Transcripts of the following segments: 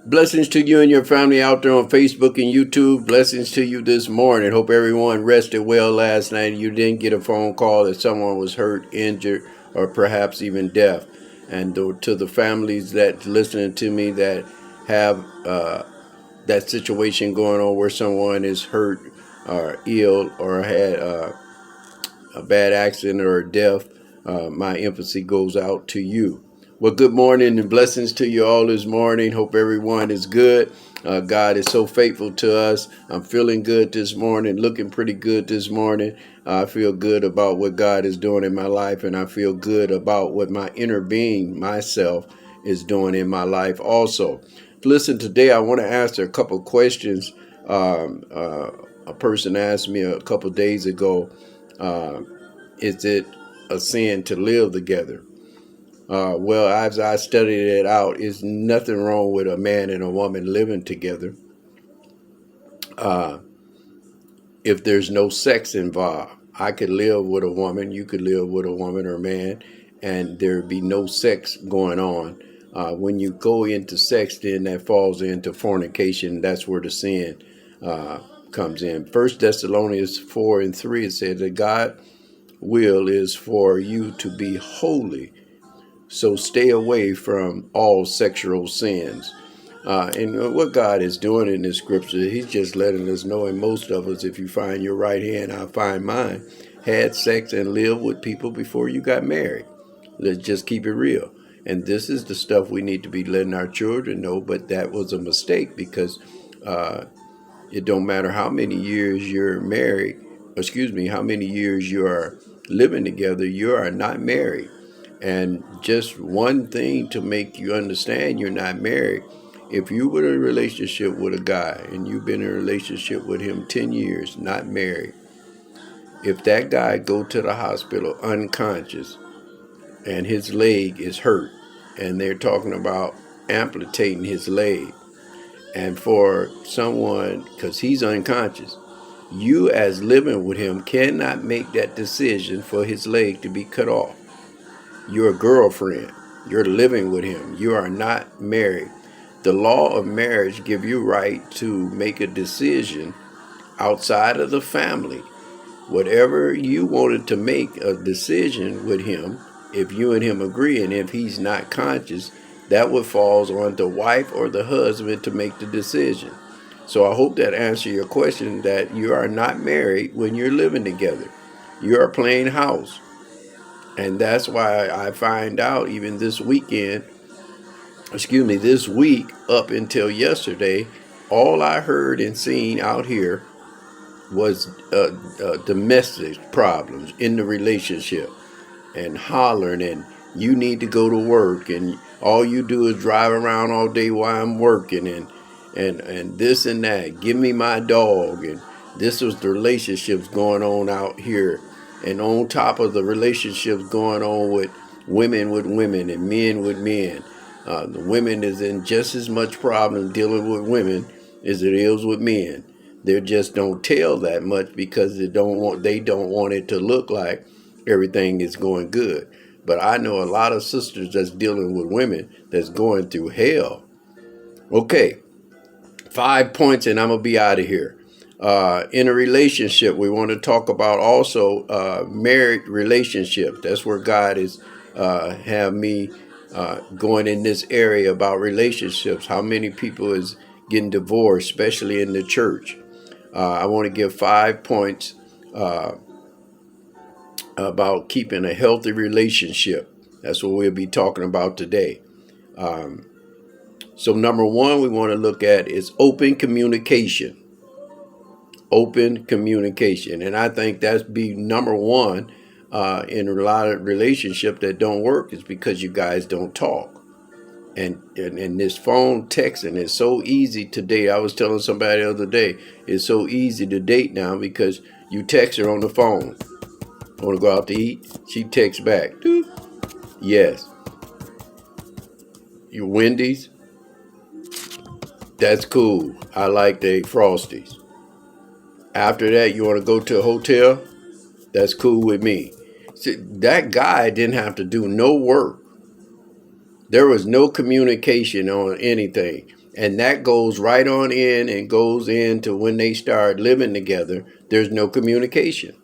Blessings to you and your family out there on Facebook and YouTube. Blessings to you this morning. Hope everyone rested well last night and you didn't get a phone call that someone was hurt, injured, or perhaps even deaf. And to the families that listening to me that have that situation going on where someone is hurt or ill or had a bad accident or death, my empathy goes out to you. Well, good morning and blessings to you all this morning. Hope everyone is good. God is so faithful to us. I'm feeling good this morning, looking pretty good this morning. I feel good about what God is doing in my life, and I feel good about what my inner being, myself, is doing in my life also. Listen, today I want to answer a couple questions. A person asked me a couple days ago, uh, is it a sin to live together? Well, as I studied it out, there's nothing wrong with a man and a woman living together uh, if there's no sex involved. I could live with a woman, you could live with a woman or man, and there'd be no sex going on. When you go into sex, then that falls into fornication. That's where the sin uh, comes in. First Thessalonians 4:3, it says that God will is for you to be holy. So stay away from all sexual sins. And what God is doing in this scripture, He's just letting us know, and most of us, if you find your right hand, I'll find mine, had sex and lived with people before you got married. Let's just keep it real. And this is the stuff we need to be letting our children know, but that was a mistake because uh, it don't matter how many years you're married, how many years you are living together, you are not married. And just one thing to make you understand you're not married. If you were in a relationship with a guy and you've been in a relationship with him 10 years, not married, if that guy go to the hospital unconscious and his leg is hurt and they're talking about amputating his leg, and for someone, because he's unconscious, you as living with him cannot make that decision for his leg to be cut off. You're a girlfriend. You're living with him. You are not married. The law of marriage give you right to make a decision outside of the family. Whatever you wanted to make a decision with him, if you and him agree, and if he's not conscious, that would falls on the wife or the husband to make the decision. So I hope that answers your question that you are not married when you're living together. You are playing house. And that's why I find out even this week up until yesterday, all I heard and seen out here was domestic problems in the relationship and hollering and you need to go to work and all you do is drive around all day while I'm working and this and that. Give me my dog. And this was the relationships going on out here. And on top of the relationships going on with women and men with men, the women is in just as much problem dealing with women as it is with men. They just don't tell that much because they don't want it to look like everything is going good. But I know a lot of sisters that's dealing with women that's going through hell. Okay, 5 points and I'm gonna be out of here. In a relationship, we want to talk about also married relationship. That's where God is have me going in this area about relationships. How many people is getting divorced, especially in the church? I want to give 5 points uh, about keeping a healthy relationship. That's what we'll be talking about today. So number one we want to look at is open communication. Open communication. And I think that's be number one in a lot of relationships that don't work is because you guys don't talk. And this phone texting is so easy to date. I was telling somebody the other day, it's so easy to date now because you text her on the phone. Want to go out to eat? She texts back. Doop. Yes. You Wendy's? That's cool. I like the Frosties. After that, you want to go to a hotel? That's cool with me. See, that guy didn't have to do no work. There was no communication on anything. And that goes right on in and goes into when they start living together. There's no communication.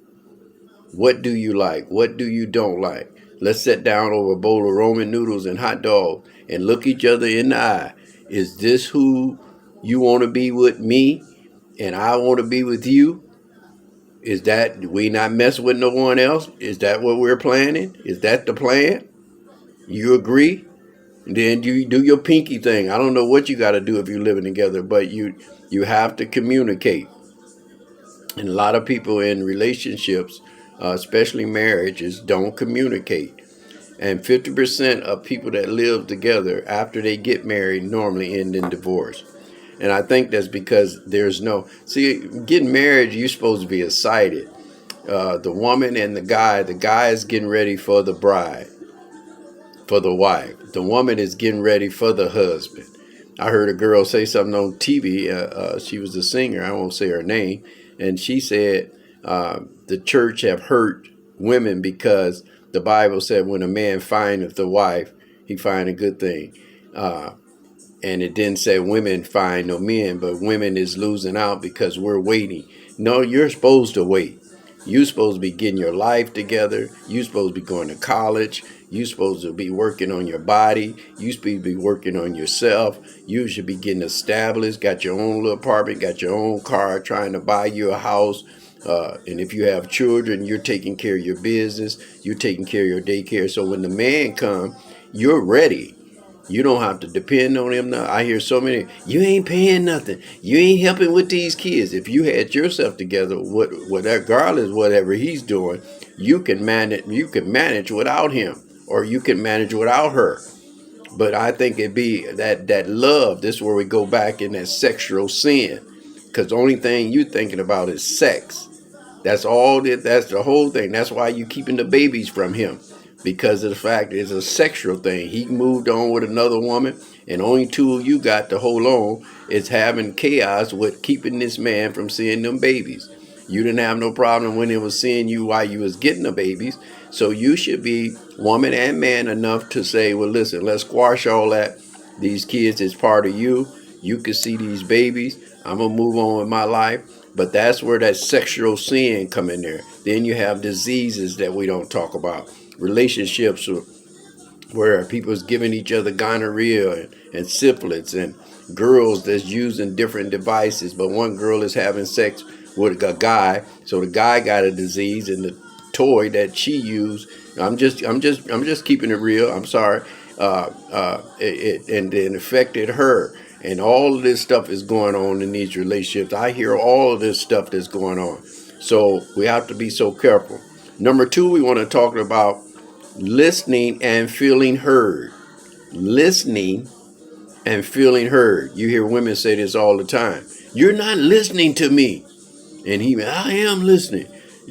What do you like? What do you don't like? Let's sit down over a bowl of Roman noodles and hot dog and look each other in the eye. Is this who you want to be with me and I want to be with you? Is that we not mess with no one else? Is that what we're planning? Is that the plan? You agree? Then you do your pinky thing. I don't know what you got to do if you're living together, but you have to communicate. And a lot of people in relationships, especially marriages, don't communicate. And 50% of people that live together after they get married normally end in divorce. And I think that's because there's no, see, getting married, you're supposed to be excited. The woman and the guy is getting ready for the bride, for the wife. The woman is getting ready for the husband. I heard a girl say something on TV. She was a singer. I won't say her name. And she said the church have hurt women because the Bible said when a man findeth the wife, he find a good thing. And it didn't say women find no men, but women is losing out because we're waiting. No, you're supposed to wait. You're supposed to be getting your life together. You're supposed to be going to college. You're supposed to be working on your body. You're supposed to be working on yourself. You should be getting established, got your own little apartment, got your own car, trying to buy you a house. And if you have children, you're taking care of your business. You're taking care of your daycare. So when the man comes, you're ready. You don't have to depend on him now. I hear so many, you ain't paying nothing. You ain't helping with these kids. If you had yourself together, regardless whatever he's doing, you can manage without him, or you can manage without her. But I think it'd be that love. This is where we go back in that sexual sin. Because the only thing you thinking about is sex. That's the whole thing. That's why you keeping the babies from him. Because of the fact it's a sexual thing. He moved on with another woman, and only tool you got to hold on is having chaos with keeping this man from seeing them babies. You didn't have no problem when he was seeing you while you was getting the babies. So you should be woman and man enough to say, well, listen, let's squash all that. These kids is part of you. You can see these babies. I'm going to move on with my life. But that's where that sexual sin come in there. Then you have diseases that we don't talk about. Relationships where people's giving each other gonorrhea and syphilis, and girls that's using different devices, but one girl is having sex with a guy, so the guy got a disease, and the toy that she used, I'm just keeping it real, I'm sorry, and then affected her. And all of this stuff is going on in these relationships. I hear all of this stuff that's going on. So we have to be so careful. Number 2, we want to talk about listening and feeling heard. Listening and feeling heard. You hear women say this all the time. You're not listening to me. And I am listening.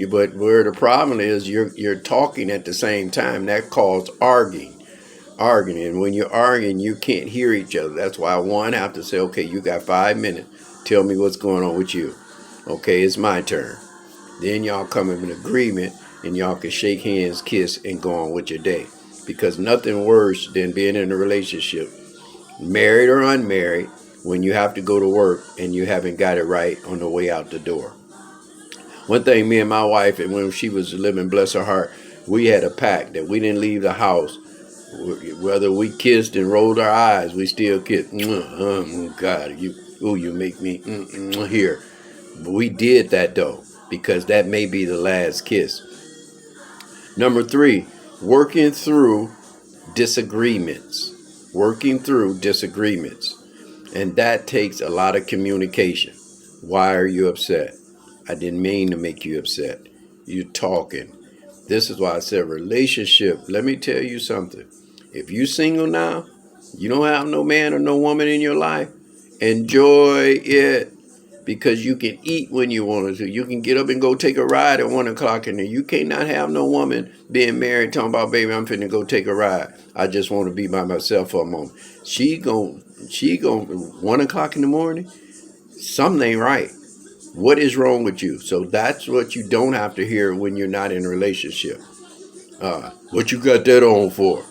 But where the problem is, you're talking at the same time. That calls arguing. And when you're arguing, you can't hear each other. That's why one have to say, okay, you got 5 minutes. Tell me what's going on with you. Okay, it's my turn. Then y'all come in an agreement, and y'all can shake hands, kiss, and go on with your day. Because nothing worse than being in a relationship, married or unmarried, when you have to go to work and you haven't got it right on the way out the door. One thing, me and my wife, and when she was living, bless her heart, we had a pact that we didn't leave the house. Whether we kissed and rolled our eyes, we still kissed. God, you make me here. But we did that though, because that may be the last kiss. Number 3, working through disagreements. Working through disagreements. And that takes a lot of communication. Why are you upset? I didn't mean to make you upset. You're talking. This is why I said relationship. Let me tell you something. If you're single now, you don't have no man or no woman in your life, enjoy it, because you can eat when you want to. You can get up and go take a ride at 1 o'clock in there. You cannot have no woman being married talking about, baby, I'm finna go take a ride. I just want to be by myself for a moment. She gon' 1 o'clock in the morning. Something ain't right. What is wrong with you? So that's what you don't have to hear when you're not in a relationship. What you got that on for?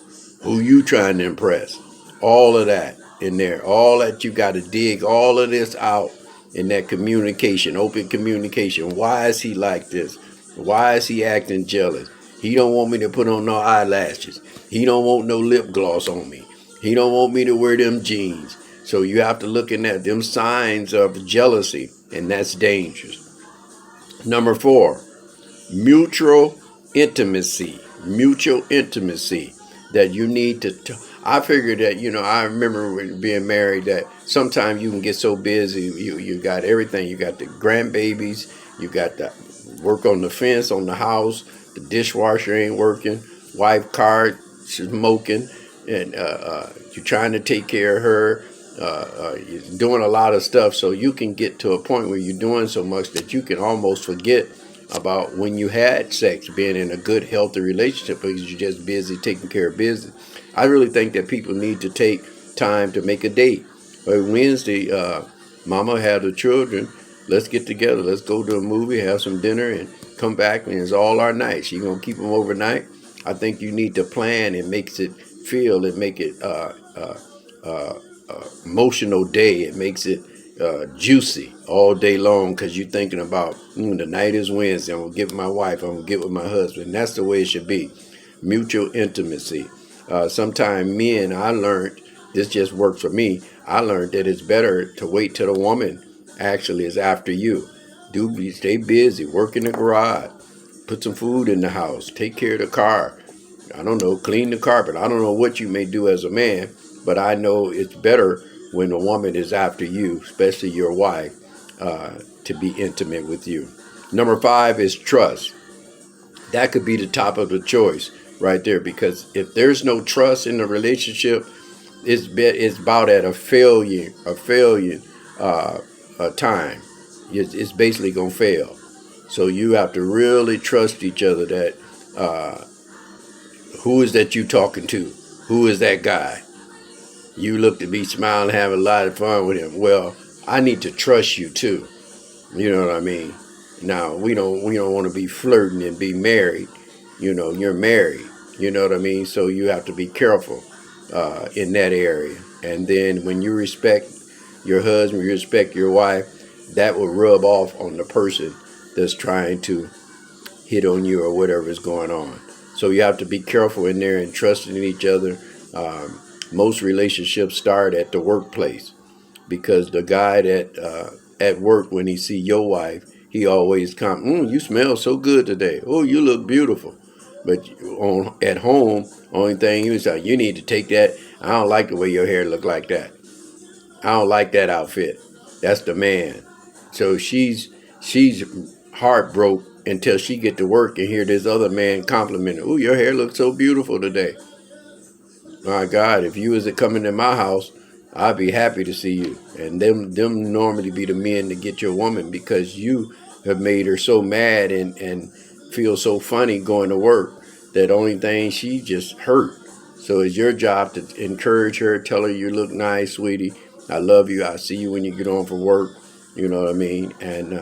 Who you trying to impress? All of that. in there. All that you got to dig all of this out in that communication, open communication. Why is he like this? Why is he acting jealous? He don't want me to put on no eyelashes. He don't want no lip gloss on me. He don't want me to wear them jeans. So you have to look at them signs of jealousy, and that's dangerous. Number 4, mutual intimacy. Mutual intimacy that you need to. I figured that, I remember when being married that sometimes you can get so busy. You got everything. You got the grandbabies. You got the work on the fence on the house. The dishwasher ain't working. Wife car smoking, and you're trying to take care of her. You're doing a lot of stuff, so you can get to a point where you're doing so much that you can almost forget about when you had sex, being in a good, healthy relationship because you're just busy taking care of business. I really think that people need to take time to make a date. Wednesday, Mama had the children. Let's get together. Let's go to a movie, have some dinner, and come back, and it's all our nights. You're going to keep them overnight? I think you need to plan and make it emotional day. It makes it juicy all day long because you're thinking about the night is Wednesday. I'm going to get with my wife. I'm going to get with my husband. And that's the way it should be. Mutual intimacy. Sometimes men, I learned, this just worked for me. I learned that it's better to wait till the woman actually is after you. Stay busy, work in the garage, put some food in the house, take care of the car. I don't know, clean the carpet. I don't know what you may do as a man, but I know it's better when a woman is after you, especially your wife, to be intimate with you. Number 5 is trust. That could be the top of the choice right there, because if there's no trust in the relationship, it's about at a failure time. It's basically gonna fail. So you have to really trust each other. That who is that you talking to? Who is that guy? You look to be smiling, having a lot of fun with him. Well, I need to trust you too. You know what I mean? Now we don't want to be flirting and be married. You're married. You know what I mean? So you have to be careful in that area. And then when you respect your husband, you respect your wife, that will rub off on the person that's trying to hit on you or whatever is going on. So you have to be careful in there and trusting in each other. Most relationships start at the workplace, because the guy that at work, when he see your wife, he always you smell so good today. Oh, you look beautiful. But at home, only thing he was like, you need to take that. I don't like the way your hair look like that. I don't like that outfit. That's the man. So she's heartbroken until she get to work and hear this other man complimenting. Oh, your hair looks so beautiful today. My God, if you was to come into my house, I'd be happy to see you. And them normally be the men to get your woman, because you have made her so mad and feel so funny going to work that only thing she just hurt. So it's your job to encourage her, tell her you look nice, sweetie. I love you. I'll see you when you get on for work. You know what I mean? And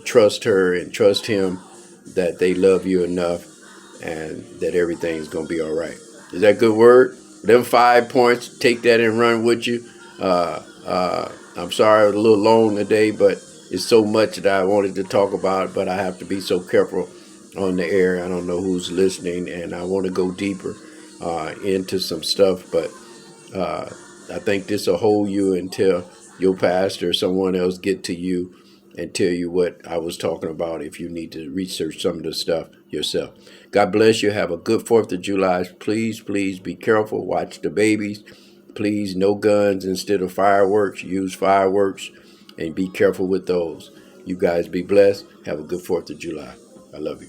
trust her and trust him that they love you enough and that everything's going to be all right. Is that good word? Them 5 points, take that and run with you. I'm sorry I was a little long today, but it's so much that I wanted to talk about, but I have to be so careful on the air. I don't know who's listening, and I want to go deeper into some stuff, but I think this will hold you until your pastor or someone else get to you and tell you what I was talking about, if you need to research some of the stuff yourself. God bless you. Have a good 4th of July. Please be careful. Watch the babies. Please, no guns instead of fireworks. Use fireworks and be careful with those. You guys be blessed. Have a good 4th of July. I love you.